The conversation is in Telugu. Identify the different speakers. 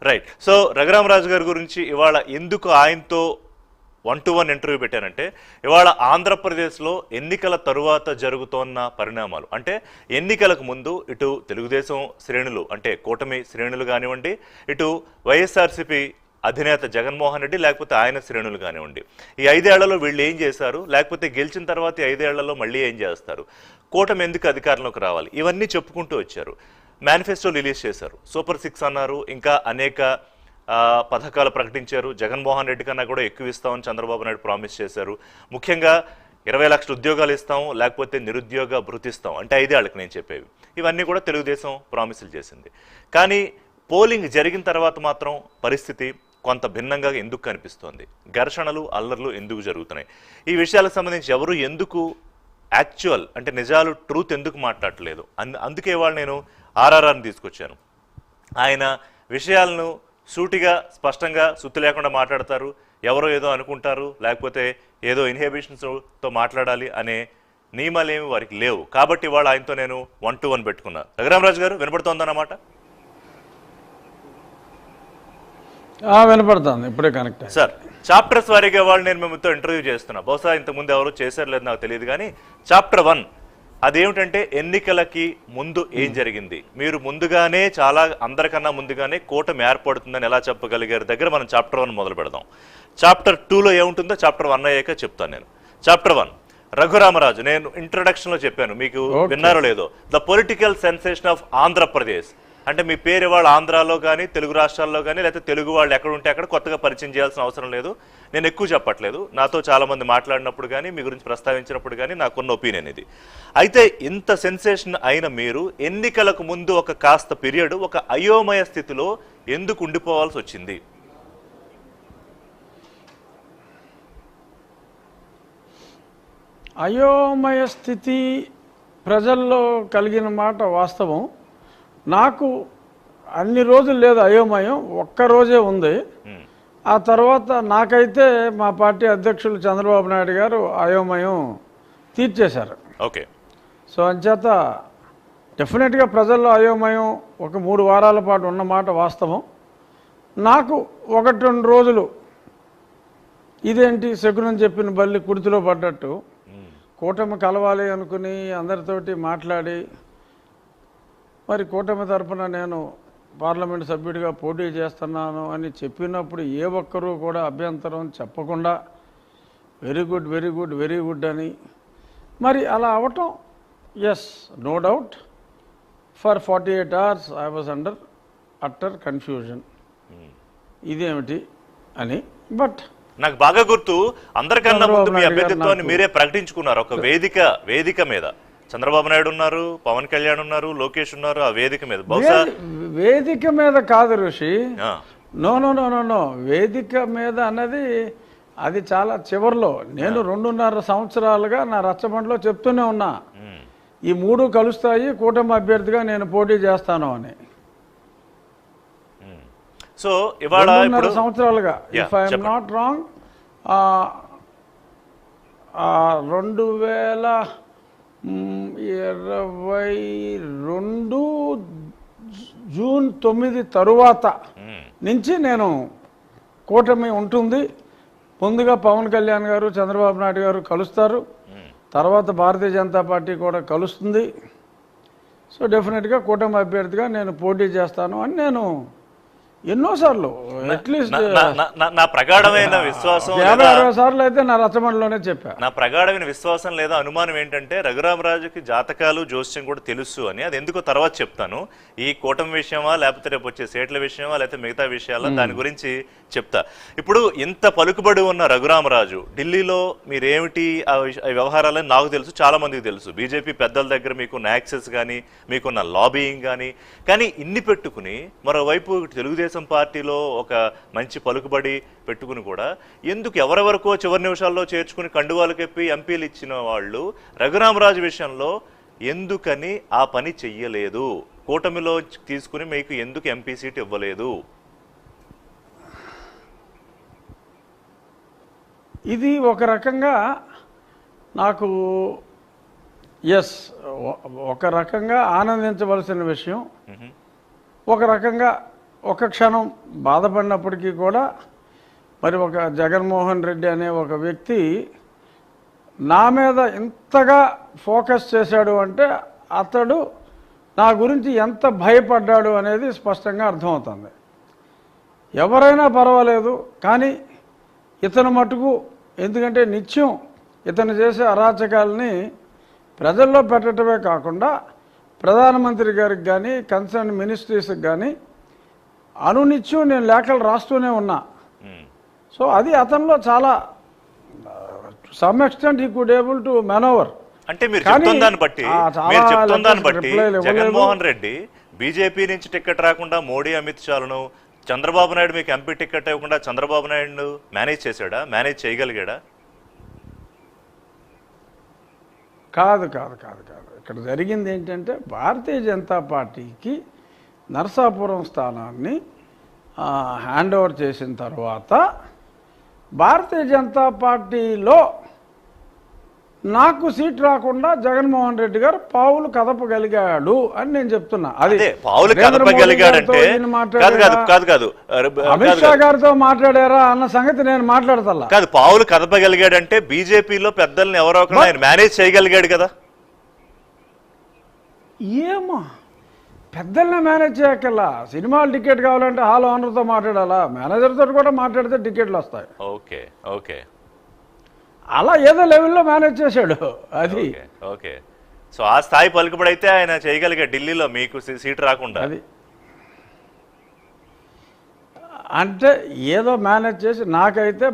Speaker 1: రైట్. సో రఘురామరాజు గారి గురించి ఇవాళ ఎందుకు ఆయనతో 1-to-1 ఇంటర్వ్యూ పెట్టానంటే, ఇవాళ ఆంధ్రప్రదేశ్లో ఎన్నికల తరువాత జరుగుతోన్న పరిణామాలు, అంటే ఎన్నికలకు ముందు ఇటు తెలుగుదేశం శ్రేణులు అంటే కూటమి శ్రేణులు కానివ్వండి, ఇటు వైఎస్ఆర్సీపీ అధినేత జగన్మోహన్ రెడ్డి లేకపోతే ఆయన శ్రేణులు కానివ్వండి, ఈ 5 ఏళ్లలో వీళ్ళు ఏం చేశారు, లేకపోతే గెలిచిన తర్వాత ఈ 5 ఏళ్లలో మళ్ళీ ఏం చేస్తారు, కూటమి ఎందుకు అధికారంలోకి రావాలి, ఇవన్నీ చెప్పుకుంటూ వచ్చారు. మేనిఫెస్టో రిలీజ్ చేశారు, సూపర్ 6 అన్నారు, ఇంకా అనేక పథకాలు ప్రకటించారు. జగన్మోహన్ రెడ్డి కన్నా కూడా ఎక్కువ ఇస్తామని చంద్రబాబు నాయుడు ప్రామిస్ చేశారు. ముఖ్యంగా 20 లక్షల ఉద్యోగాలు ఇస్తాం, లేకపోతే నిరుద్యోగ భృతిస్తాం, అంటే 5 ఏళ్ళకి నేను చెప్పేవి. ఇవన్నీ కూడా తెలుగుదేశం ప్రామిసులు చేసింది. కానీ పోలింగ్ జరిగిన తర్వాత మాత్రం పరిస్థితి కొంత భిన్నంగా ఎందుకు కనిపిస్తోంది, ఘర్షణలు అల్లర్లు ఎందుకు జరుగుతున్నాయి, ఈ విషయాలకు సంబంధించి ఎవరు ఎందుకు యాక్చువల్ అంటే నిజాలు ట్రూత్ ఎందుకు మాట్లాడట్లేదు, అందుకే వాళ్ళు నేను ఆర్ఆర్ఆర్ని తీసుకొచ్చాను. ఆయన విషయాలను సూటిగా స్పష్టంగా సుత్తి లేకుండా మాట్లాడతారు. ఎవరో ఏదో అనుకుంటారు, లేకపోతే ఏదో ఇన్హిబిషన్స్తో మాట్లాడాలి అనే నియమాలేమి వారికి లేవు. కాబట్టి వాళ్ళు ఆయనతో నేను 1-to-1 పెట్టుకున్నా. రఘురామరాజు గారు వినపడుతోందన్నమాట?
Speaker 2: వినపడుతుంది, ఇప్పుడే కనెక్ట్
Speaker 1: సార్. చాప్టర్స్ వారీగా వాళ్ళు నేను మేముతో ఇంటర్వ్యూ చేస్తున్నా. బహుశా ఇంతకుముందు ఎవరు చేశారు లేదు నాకు తెలియదు, కానీ చాప్టర్ 1 అదేమిటంటే ఎన్నికలకి ముందు ఏం జరిగింది, మీరు ముందుగానే చాలా అందరికన్నా ముందుగానే కూటమి ఏర్పడుతుందని ఎలా చెప్పగలిగారు దగ్గర మనం చాప్టర్ 1 మొదలు పెడదాం. చాప్టర్ 2లో ఏముంటుందో చాప్టర్ 1 అయ్యాక చెప్తాను నేను. చాప్టర్ 1 రఘురామరాజు, నేను ఇంట్రొడక్షన్లో చెప్పాను, మీకు విన్నారో లేదో, the political sensation of Andhra Pradesh. అంటే మీ పేరు వాళ్ళు ఆంధ్రాలో కానీ తెలుగు రాష్ట్రాల్లో కానీ లేకపోతే తెలుగు వాళ్ళు ఎక్కడ ఉంటే అక్కడ కొత్తగా పరిచయం చేయాల్సిన అవసరం లేదు. నేను ఎక్కువ చెప్పట్లేదు, నాతో చాలామంది మాట్లాడినప్పుడు కానీ మీ గురించి ప్రస్తావించినప్పుడు కానీ నాకున్న ఒపీనియన్ ఇది. అయితే ఇంత సెన్సేషన్ అయిన మీరు ఎన్నికలకు ముందు ఒక కాస్త పీరియడ్ ఒక అయోమయ స్థితిలో ఎందుకు ఉండిపోవాల్సి వచ్చింది?
Speaker 2: అయోమయ స్థితి ప్రజల్లో కలిగిన మాట వాస్తవం. నాకు అన్ని రోజులు లేదు అయోమయం, ఒక్కరోజే ఉంది. ఆ తర్వాత నాకైతే మా పార్టీ అధ్యక్షులు చంద్రబాబు నాయుడు గారు అయోమయం తీర్చేశారు.
Speaker 1: ఓకే.
Speaker 2: సో అంచేత డెఫినెట్గా ప్రజల్లో అయోమయం ఒక 3 వారాల పాటు ఉన్నమాట వాస్తవం. నాకు 1-2 రోజులు ఇదేంటి శకునం చెప్పిన బల్లి కుడితిలో పడ్డట్టు, కూటమి కలవాలి అనుకుని అందరితోటి మాట్లాడి, మరి కూటమి తరఫున నేను పార్లమెంట్ సభ్యుడిగా పోటీ చేస్తున్నాను అని చెప్పినప్పుడు ఏ ఒక్కరూ కూడా అభ్యంతరం చెప్పకుండా very good very good very good అని, మరి అలా అవటం yes no doubt for 48 hours I was under utter confusion, ఇదేమిటి అని. బట్
Speaker 1: నాకు బాగా గుర్తు, అందరికన్నా ముందు మీ అభ్యర్థిత్వాన్ని మీరే ప్రకటించుకున్నారు ఒక వేదిక మీద. చంద్రబాబు నాయుడు ఉన్నారు, పవన్ కళ్యాణ్ ఉన్నారు, లోకేష్ ఉన్నారు, ఆ వేదిక మీద. బహుశా
Speaker 2: వేదిక మీద కాదు Rishi, no no no no no వేదిక మీద అన్నది అది చాలా చివరిలో. నేను 2.5 సంవత్సరాలుగా నా రచ్చబండలో చెప్తూనే ఉన్నా, ఈ 3 కలుస్తాయి, కూటమి అభ్యర్థిగా నేను పోటీ చేస్తాను అని.
Speaker 1: సో ఇవాళ
Speaker 2: 2.5 సంవత్సరాలుగా, if I'm not wrong, 2022 June 9 తరువాత నుంచి నేను కూటమి ఉంటుంది. ముందుగా పవన్ కళ్యాణ్ గారు చంద్రబాబు నాయుడు గారు కలుస్తారు, తర్వాత భారతీయ జనతా పార్టీ కూడా కలుస్తుంది. సో డెఫినెట్గా కూటమి అభ్యర్థిగా నేను పోటీ చేస్తాను అని నేను ఎన్నోసార్లు, అట్లీస్ట్
Speaker 1: నా ప్రగాఢమైన విశ్వాసం
Speaker 2: 50-60 సార్లు అయితే నా రచమణిలోనే చెప్పా.
Speaker 1: నా ప్రగాఢమైన విశ్వాసం లేదా అనుమానం ఏంటంటే రఘురామరాజుకి జాతకాలు జోస్యం కూడా తెలుసు అని. అది ఎందుకో తర్వాత చెప్తాను. ఈ కూటమి విషయమా లేకపోతే రేపు వచ్చే సీట్ల విషయమా లేకపోతే మిగతా విషయాలా, దాని గురించి చెప్తా. ఇప్పుడు ఇంత పలుకుబడి ఉన్న రఘురామరాజు ఢిల్లీలో మీరేమిటి ఆ వ్యవహారాలని నాకు తెలుసు, చాలా మందికి తెలుసు. బీజేపీ పెద్దల దగ్గర మీకున్న యాక్సెస్ కానీ మీకున్న లాబీయింగ్ కానీ ఇన్ని పెట్టుకుని మరోవైపు తెలుగుదేశం పార్టీలో ఒక మంచి పలుకుబడి పెట్టుకుని కూడా ఎందుకు ఎవరెవరికో చివరి నిమిషాల్లో చేర్చుకుని కండువాలు కెప్పి ఎంపీలు ఇచ్చిన వాళ్ళు రఘురామరాజు విషయంలో ఎందుకని ఆ పని చెయ్యలేదు? కూటమిలో తీసుకుని మీకు ఎందుకు ఎంపీ సీట్ ఇవ్వలేదు?
Speaker 2: ఇది ఒక రకంగా నాకు ఒక రకంగా ఆనందించవలసిన విషయం, ఒక రకంగా ఒక క్షణం బాధపడినప్పటికీ కూడా మరి ఒక జగన్మోహన్ రెడ్డి అనే ఒక వ్యక్తి నా మీద ఇంతగా ఫోకస్ చేశాడు అంటే అతడు నా గురించి ఎంత భయపడ్డాడు అనేది స్పష్టంగా అర్థమవుతుంది. ఎవరైనా పర్వాలేదు, కానీ ఇతను మటుకు, ఎందుకంటే నిత్యం ఇతను చేసే అరాచకాలని ప్రజల్లో పెట్టడమే కాకుండా ప్రధానమంత్రి గారికి కానీ కన్సర్న్ మినిస్ట్రీస్కి కానీ అనునిత్యం నేను లేఖలు రాస్తూనే ఉన్నా. సో అది అతనిలో చాలా some extent he could able to maneuver.
Speaker 1: అంటే మీరు చెప్తున్న దాన్ని బట్టి జగన్మోహన్ రెడ్డి బీజేపీ నుంచి టికెట్ రాకుండా మోడీ అమిత్ షాలను, చంద్రబాబు నాయుడు మీకు ఎంపీ టికెట్ ఇవ్వకుండా చంద్రబాబు నాయుడు మేనేజ్ చేశాడా, మేనేజ్ చేయగలిగాడా?
Speaker 2: కాదు కాదు కాదు కాదు ఇక్కడ జరిగింది ఏంటంటే భారతీయ జనతా పార్టీకి నరసాపురం స్థానాన్ని హ్యాండ్ ఓవర్ చేసిన తర్వాత భారతీయ జనతా పార్టీలో నాకు సీట్ రాకుండా జగన్మోహన్ రెడ్డి గారు పావులు కదపగలిగాడు అని నేను చెప్తున్నా. అది
Speaker 1: పావులు కదపగలిగాడంటే
Speaker 2: అమిత్ షా గారితో మాట్లాడారా అన్న సంగతి నేను మాట్లాడతా.
Speaker 1: కాదు, పావులు కదపగలిగాడంటే బీజేపీలో పెద్దల్ని ఎవరో ఒకరు ఆయన మేనేజ్ చేయగలిగాడు కదా.
Speaker 2: ఏమో పెద్దల్ని మేనేజ్ చేయక్కల్లా. సినిమాలు టికెట్ కావాలంటే హాల్ ఓనర్తో మాట్లాడాలా, మేనేజర్తో కూడా మాట్లాడితే టికెట్లు వస్తాయి.
Speaker 1: ఓకే ఓకే,
Speaker 2: అలా ఏదో లెవెల్లో మేనేజ్ చేశాడు. అది
Speaker 1: ఓకే. సో ఆ స్థాయి పలుకుబడైతే ఆయన చేయగలిగా ఢిల్లీలో మీకు సీట్ రాకుండా.
Speaker 2: అది అంటే ఏదో మేనేజ్ చేసి నాకైతే